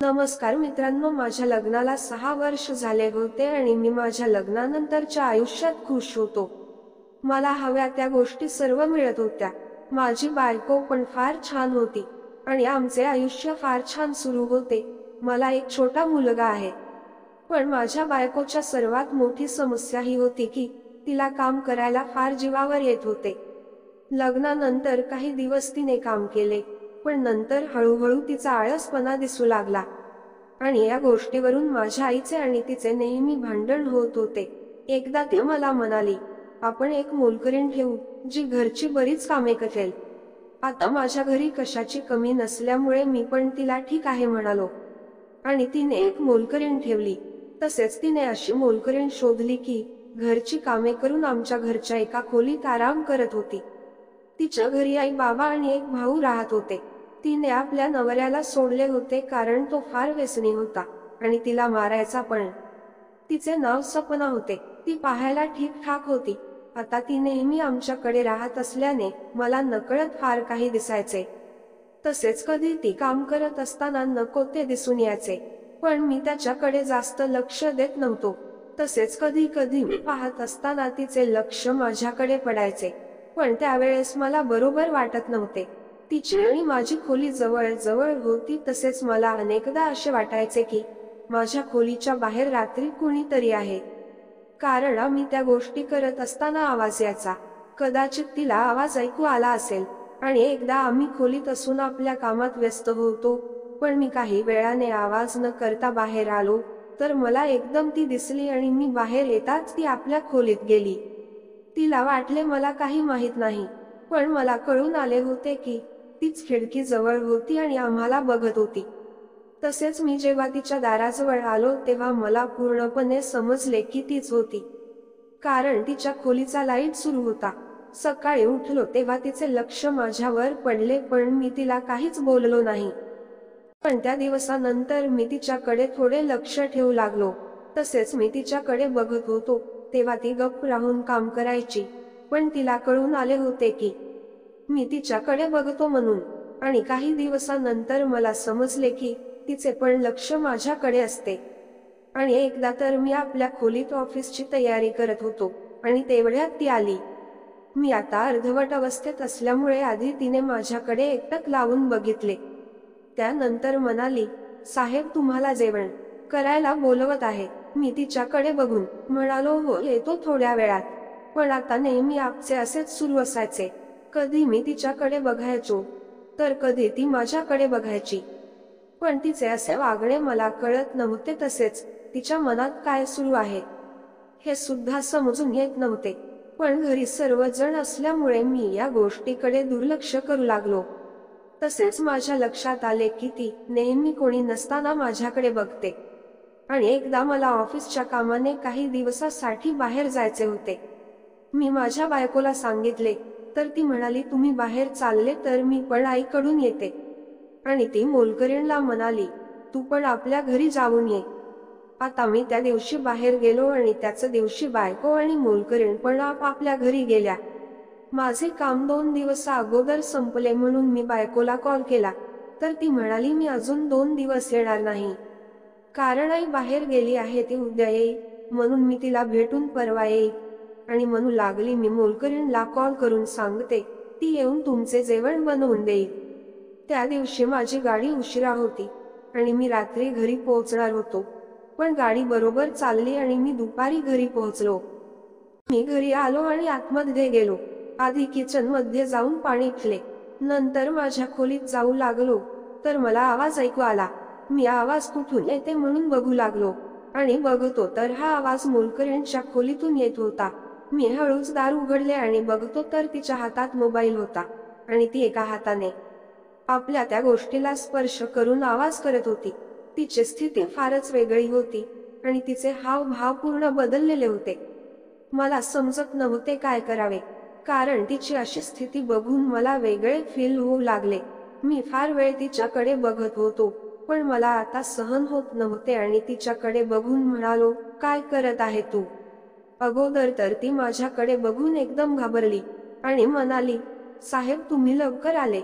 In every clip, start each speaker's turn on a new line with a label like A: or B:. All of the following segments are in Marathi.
A: नमस्कार मित्रांनो, माझ्या लग्नाला 6 वर्ष झाले होते आणि मी माझ्या लग्नानंतरच्या आयुष्यात खुश होतो. मला हव्या त्या गोष्टी सर्व मिळत होत्या. माझी बायको पण फार छान होती आणि आमचे आयुष्य फार छान सुरू होते. मला एक छोटा मुलगा आहे. पण माझ्या बायकोच्या सर्वात मोठी समस्या ही होती की तिला काम करायला फार जीवावर येत होते. लग्नानंतर काही दिवस तिने काम केले, पण नंतर हळूहळू तिचा आळसपणा दिसू लागला. आणि या गोष्टीवरून माझ्या आईचे आणि तिचे नेहमी भांडण होत होते. एकदा ती मला म्हणाली, आपण एक मोलकरीण ठेवू जी घरची बरीच कामे करेल. आता माझ्या घरी कशाची कमी नसल्यामुळे मी पण तिला ठीक आहे म्हणालो आणि तिने एक मोलकरीण ठेवली. तसेच तिने अशी मोलकरीण शोधली की घरची कामे करून आमच्या घरच्या एका खोलीत आराम करत होती. तिच्या घरी आई बाबा आणि एक भाऊ राहत होते. तिने आपल्या नवऱ्याला सोडले होते कारण तो फार व्यसनी होता आणि तिला मारायचा पण. तिचे नाव सपना होते. ती पाहायला ठीकठाक होती. आता ती नेहमी आमच्याकडे राहत असल्याने मला नकळत फार काही दिसायचे. तसेच कधी ती काम करत असताना नको ते दिसून यायचे, पण मी त्याच्याकडे जास्त लक्ष देत नव्हतो. तसेच कधी कधी मी पाहत असताना तिचे लक्ष माझ्याकडे पडायचे, पण त्यावेळेस मला बरोबर वाटत नव्हते. तिची आणि माझी खोली जवळ जवळ होती. तसेच मला अनेकदा असे वाटायचे की माझ्या खोलीच्या बाहेर रात्री कुणीतरी आहे, कारण आम्ही त्या गोष्टी करत असताना आवाज यायचा. कदाचित तिला आवाज ऐकू आला असेल आणि एकदा आम्ही खोलीत असून आपल्या कामात व्यस्त होतो, पण मी काही वेळाने आवाज न करता बाहेर आलो तर मला एकदम ती दिसली आणि मी बाहेर येताच ती आपल्या खोलीत गेली. तिला वाटले मला काही माहित नाही, पण मला कळून आले होते की तीच खिडकी जवळ होती आणि आम्हाला बघत होती. तसेच मी जेव्हा तिच्या दाराजवळ आलो तेव्हा मला पूर्णपणे समजले की तीच होती, कारण तिच्या खोलीचा लाईट सुरू होता. सकाळी उठलो तेव्हा तिचे लक्ष माझ्यावर पडले, पण मी तिला काहीच बोललो नाही. पण त्या दिवसानंतर मी तिच्याकडे थोडे लक्ष ठेवू लागलो. तसेच मी तिच्याकडे बघत होतो तेव्हा ती गप्प राहून काम करायची, पण तिला कळून आले होते की मी तिच्याकडे बघतो म्हणून. आणि काही दिवसानंतर मला समजले की तिचे पण लक्ष माझ्याकडे असते. आणि एकदा तर मी आपल्या खोलीत ऑफिसची तयारी करत होतो आणि तेवढ्यात ती आली. मी आता अर्धवट अवस्थेत असल्यामुळे आधी तिने माझ्याकडे एकटक लावून बघितले. त्यानंतर म्हणाली, साहेब तुम्हाला जेवण करायला बोलवत आहे. मी तिच्याकडे बघून म्हणालो, हो येतो थोड्या वेळात. पण आता नेहमी आमचे असेच सुरू असायचे. कधी मी तिच्याकडे बघायचो तर कधी ती माझ्याकडे बघायची, पण तिचे असे वागणे मला कळत नव्हते. तसेच तिच्या मनात काय सुरू आहे हे सुद्धा समजून येत नव्हते. पण घरी सर्वजण असल्यामुळे मी या गोष्टीकडे दुर्लक्ष करू लागलो. तसेच माझ्या लक्षात आले की ती नेहमी कोणी नसताना माझ्याकडे बघते. आणि एकदा मला ऑफिसच्या कामाने काही दिवसासाठी बाहेर जायचे होते. मी माझ्या बायकोला सांगितले तर ती म्हणाली, तुम्ही बाहेर चालले तर मी पण आईकडून येते. आणि ती मोलकरीणला म्हणाली, तू पण आपल्या घरी जाऊन ये. आता मी त्या दिवशी बाहेर गेलो आणि त्याच दिवशी बायको आणि मोलकरीण पण आपल्या घरी गेल्या. माझे काम 2 दिवस अगोदर संपले म्हणून मी बायकोला कॉल केला तर ती म्हणाली, मी अजून 2 दिवस येणार नाही, कारण आई बाहेर गेली आहे, ती उद्या येईल. म्हणून मी तिला भेटून परवा येईल. आणि म्हणू लागली, मी मोलकरीणला कॉल करून सांगते, ती येऊन तुमचे जेवण बनवून देईल. त्या दिवशी माझी गाडी उशिरा होती आणि मी रात्री घरी पोहोचणार होतो, पण गाडी बरोबर चालली आणि मी दुपारी घरी पोहोचलो. मी घरी आलो आणि आतमध्ये गेलो. आधी किचन मध्ये जाऊन पाणी पिले, नंतर माझ्या खोलीत जाऊ लागलो तर मला आवाज ऐकू आला. मी आवाज कुठून येते म्हणून बघू लागलो आणि बघतो तर हा आवाज मोलकरीणच्या खोलीतून येत होता. मी हळूच दार उघडले आणि बघतो तर तिच्या हातात मोबाईल होता आणि ती एका हाताने आपल्या त्या गोष्टीला स्पर्श करून आवाज करत होती. तिची स्थिती फारच वेगळी होती आणि तिचे हावभाव पूर्ण बदललेले होते. मला समजत नव्हते काय करावे, कारण तिची अशी स्थिती बघून मला वेगळे फील होऊ लागले. मी फार वेळ तिच्याकडे बघत होतो, पण मला आता सहन होत नव्हते आणि तिच्याकडे बघून म्हणालो, काय करत आहे तू? अगोदर तर ती माझ्याकडे बघून एकदम घाबरली आणि म्हणाली, साहेब तुम्ही लवकर आले,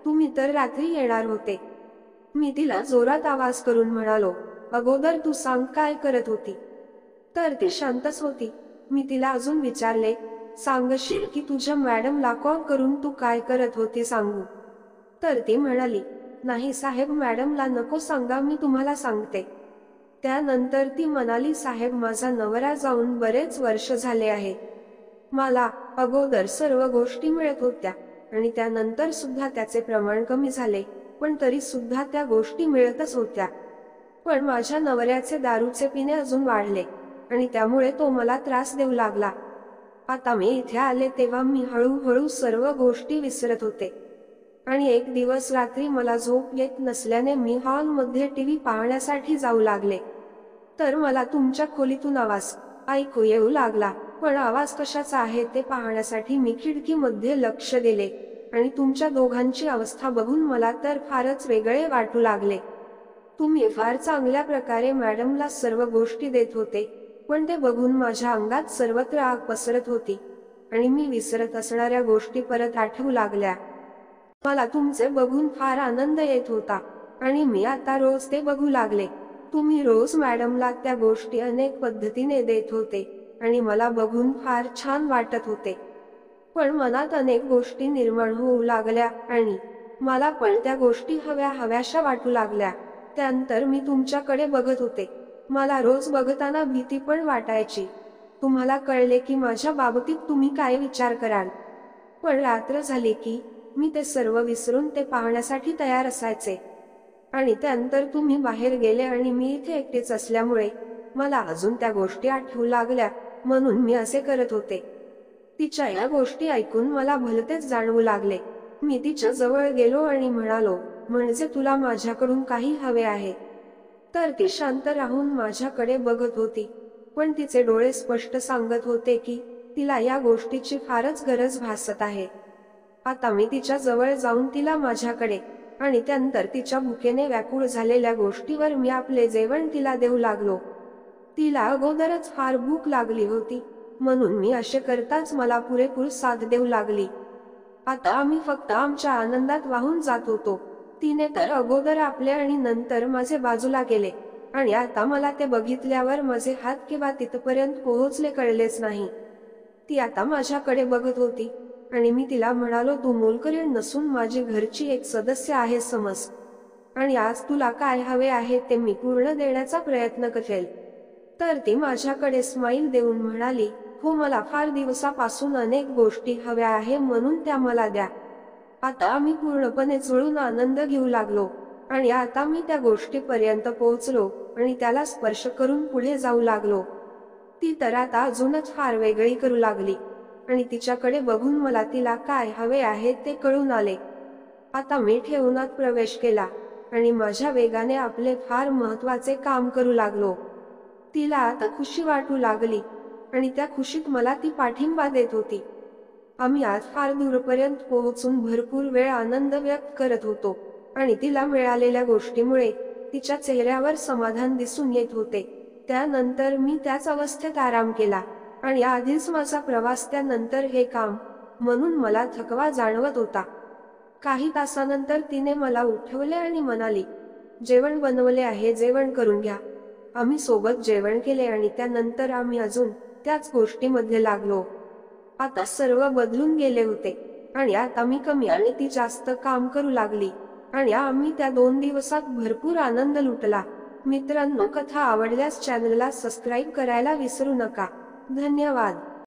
A: तुम्ही तर रात्री येणार होते. मी तिला जोरात आवाज करून म्हणालो, अगोदर तू सांग काय करत होती. तर ती शांतच होती. मी तिला अजून विचारले, सांगशील की तुझ्या मॅडमला कॉल करून तू काय करत होती सांगू. तर ती म्हणाली, नाही साहेब, मॅडमला नको सांगा, मी तुम्हाला सांगते. त्यानंतर ती म्हणाली, साहेब, माझा नवरा जाऊन बरेच वर्ष झाले आहे. मला अगोदर सर्व गोष्टी मिळत होत्या आणि त्यानंतर सुद्धा त्याचे प्रमाण कमी झाले, पण तरी सुद्धा त्या गोष्टी मिळतच होत्या. पण माझ्या नवऱ्याचे दारूचे पिणे अजून वाढले आणि त्यामुळे तो मला त्रास देऊ लागला. आता मी इथे आले तेव्हा मी हळूहळू सर्व गोष्टी विसरत होते आणि एक दिवस रात्री मला झोप येत नसल्याने मी हॉलमध्ये टीव्ही पाहण्यासाठी जाऊ लागले. तर मला तुमच्या खोलीतून आवाज ऐकू येऊ लागला, पण आवाज कशाचा आहे ते पाहण्यासाठी मी खिडकीमध्ये लक्ष दिले आणि तुमच्या दोघांची अवस्था बघून मला तर फारच वेगळे वाटू लागले. तुम्ही फार चांगल्या प्रकारे मॅडमला सर्व गोष्टी देत होते, पण ते बघून माझ्या अंगात सर्वत्र आग पसरत होती आणि मी विसरत असणाऱ्या गोष्टी परत आठवू लागल्या. मला तुमचे बघून फार आनंद येत होता आणि मी आता रोज ते बघू लागले. तुम्ही रोज मॅडमला त्या गोष्टी अनेक पद्धतीने देत होते आणि मला बघून फार छान वाटत होते. पण मनात अनेक गोष्टी निर्माण होऊ लागल्या आणि मला पण त्या गोष्टी हव्याशा वाटू लागल्या. त्यानंतर मी तुमच्याकडे बघत होते. मला रोज बघताना भीती पण वाटायची. तुम्हाला कळले की माझ्या बाबतीत तुम्ही काय विचार कराल. पण रात्र झाली की मी ते सर्व विसरून ते पाहण्यासाठी तयार असायचे आणि त्यानंतर तुम्ही बाहेर गेले आणि मी इथे एकटेच असल्यामुळे मला अजून त्या गोष्टी आठवू लागल्या, म्हणून मी असे करत होते. तिच्या या गोष्टी ऐकून मला भलतेच जाणवू लागले. मी तिच्या जवळ गेलो आणि म्हणालो, म्हणजे तुला माझ्याकडून काही हवे आहे. तर ती शांत राहून माझ्याकडे बघत होती, पण तिचे डोळे स्पष्ट सांगत होते की तिला या गोष्टीची फारच गरज भासत आहे. आता मी तिच्या जवळ जाऊन तिला माझ्याकडे आणि त्यानंतर तिच्या भुकेने व्याकुळ झालेल्या गोष्टीवर मी आपले जेवण तिला देऊ लागलो. तिला अगोदरच फार भूक लागली होती, म्हणून मी असे करताच मला पुरेपूर साथ देऊ लागली. आता आम्ही फक्त आमच्या आनंदात वाहून जात होतो. तिने तर अगोदर आपले आणि नंतर माझे बाजूला केले आणि आता मला ते बघितल्यावर माझे हात किंवा तिथपर्यंत पोहोचले कळलेच नाही. ती आता माझ्याकडे बघत होती आणि मी तिला म्हणालो, तू मोलकरीण नसून माझी घरची एक सदस्य आहे समज, आणि आज तुला काय हवे आहे ते मी पूर्ण देण्याचा प्रयत्न करेल. तर ती माझ्याकडे स्माईल देऊन म्हणाली, हो, मला फार दिवसापासून अनेक गोष्टी हव्या आहे, म्हणून त्या मला द्या. आता आम्ही पूर्णपणे जुळून आनंद घेऊ लागलो आणि आता मी त्या गोष्टीपर्यंत पोहोचलो आणि त्याला स्पर्श करून पुढे जाऊ लागलो. ती तर आता अजूनच फार वेगळी करू लागली आणि तिच्याकडे बघून मला तिला काय हवे आहे ते कळून आले. आता मी ठेवणात प्रवेश केला आणि माझ्या वेगाने आपले फार महत्वाचे काम करू लागलो. तिला आता खुशी वाटू लागली आणि त्या खुशीत मला ती पाठिंबा देत होती. आम्ही आज फार दूरपर्यंत पोहोचून भरपूर वेळ आनंद व्यक्त करत होतो आणि तिला मिळालेल्या गोष्टीमुळे तिच्या चेहऱ्यावर समाधान दिसून येत होते. त्यानंतर मी त्याच अवस्थेत आराम केला आणि आधीच माझा प्रवास, त्यानंतर हे काम, म्हणून मला थकवा जाणवत होता. काही तासानंतर तिने मला उठवले आणि म्हणाली, जेवण बनवले आहे, जेवण करून घ्या. आम्ही सोबत जेवण केले आणि त्यानंतर आम्ही अजून त्याच गोष्टीमध्ये लागलो. आता सर्व बदलून गेले होते आणि आता मी कमी आणि ती जास्त काम करू लागली आणि आम्ही त्या 2 दिवसात भरपूर आनंद लुटला. मित्रांनो, कथा आवडल्यास चॅनलला सबस्क्राईब करायला विसरू नका. धन्यवाद.